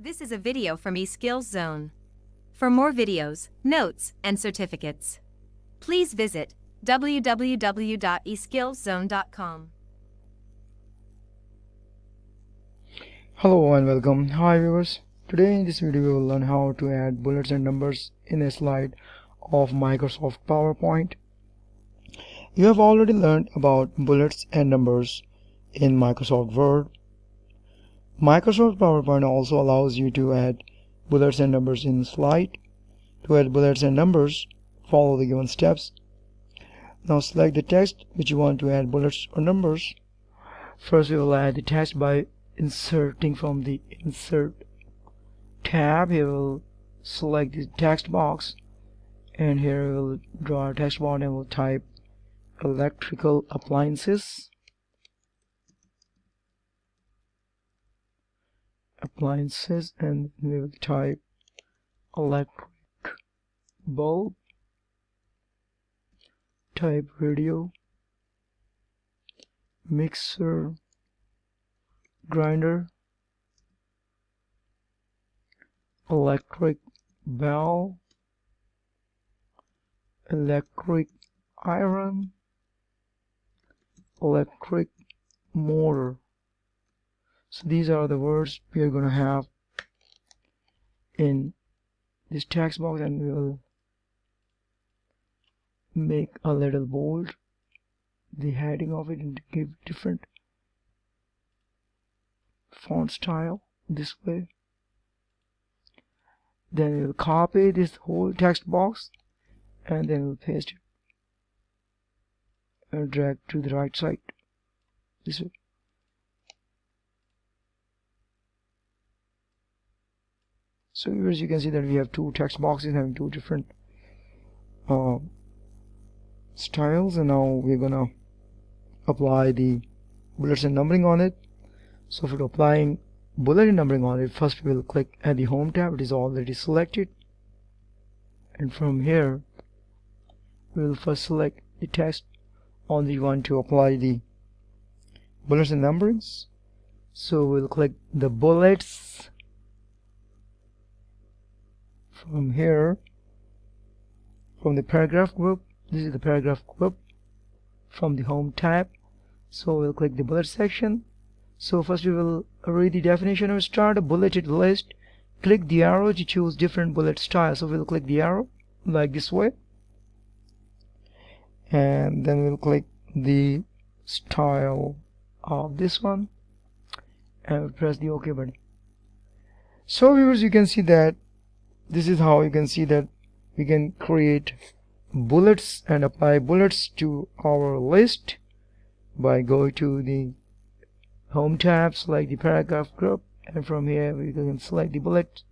This is a video from eSkills Zone. For more videos, notes, and certificates, please visit www.eskillszone.com. Hello and welcome. Hi viewers. Today in this video we will learn how to add bullets and numbers in a slide of Microsoft PowerPoint. You have already learned about bullets and numbers in Microsoft Word. Microsoft PowerPoint also allows you to add bullets and numbers in the slide. To add bullets and numbers, follow the given steps. Now select the text which you want to add bullets or numbers. First we will add the text by inserting from the Insert tab. Here we'll select the text box, and here we'll draw a text box and we'll type electrical appliances. And we will type electric bulb, type radio, mixer, grinder, electric bell, electric iron, electric motor. So these are the words we are going to have in this text box, and we will make a little bold the heading of it and give different font style this way. Then we'll copy this whole text box and then we'll paste it and drag to the right side this way. So as you can see that we have two text boxes having two different styles, and now we're gonna apply the bullets and numbering on it. So for applying bullet and numbering on it, first we will click at the Home tab. It is already selected, and from here we will first select the text on the one to apply the bullets and numberings. So we'll click the bullets. From here, from the paragraph group, this is the paragraph group from the Home tab. So we'll click the bullet section. So first we will read the definition of start a bulleted list. Click the arrow to choose different bullet styles. So we'll click the arrow like this way, and then we'll click the style of this one and we'll press the OK button. So viewers, you can see that this is how you can see that we can create bullets and apply bullets to our list by going to the Home tab, select the paragraph group, and from here we can select the bullet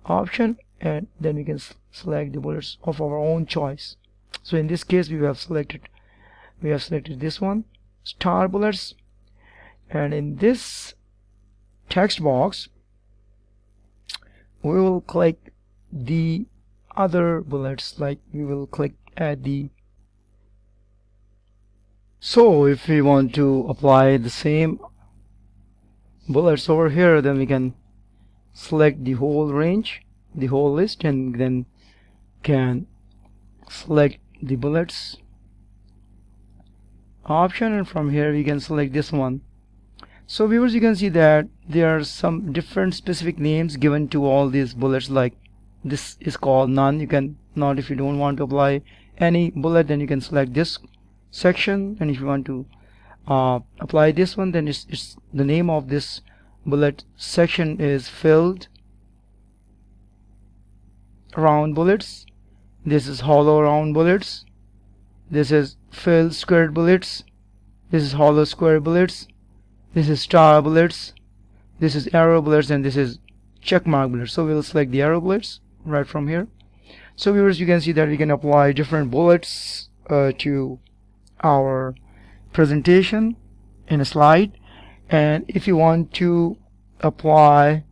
option, and then we can select the bullets of our own choice. So in this case we have selected this one, star bullets, and in this text box we will click the other bullets, like we will click at the. So if we want to apply the same bullets over here, then we can select the whole range, the whole list, and then can select the bullets option, and from here we can select this one. So viewers, you can see that there are some different specific names given to all these bullets, like this is called none. You can not, if you don't want to apply any bullet, then you can select this section, and if you want to apply this one, then it's the name of this bullet section is filled round bullets. This is hollow round bullets. This is filled square bullets. This is hollow square bullets. This is star bullets, this is arrow bullets, and this is check mark bullets. So we'll select the arrow bullets right from here. So viewers, you can see that we can apply different bullets to our presentation in a slide. And if you want to apply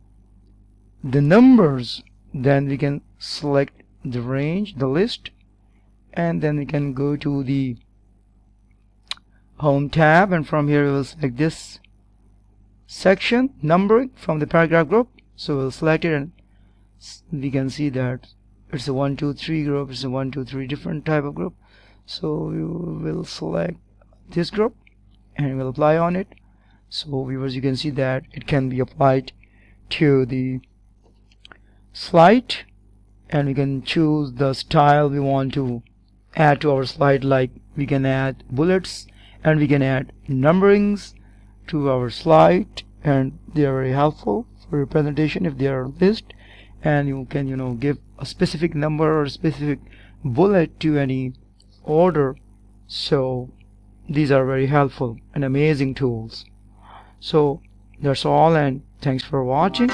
the numbers, then we can select the range, the list, and then we can go to the Home tab, and from here we will select this section, numbering, from the paragraph group. So we'll select it, and we can see that it's a 1 2 3 group. It's a 1 2 3 different type of group. So we will select this group and we'll apply on it. So viewers, you can see that it can be applied to the slide, and we can choose the style we want to add to our slide. Like we can add bullets and we can add numberings to our slide, and they are very helpful for your presentation if they are a list, and you can give a specific number or a specific bullet to any order. So these are very helpful and amazing tools. So that's all, and thanks for watching.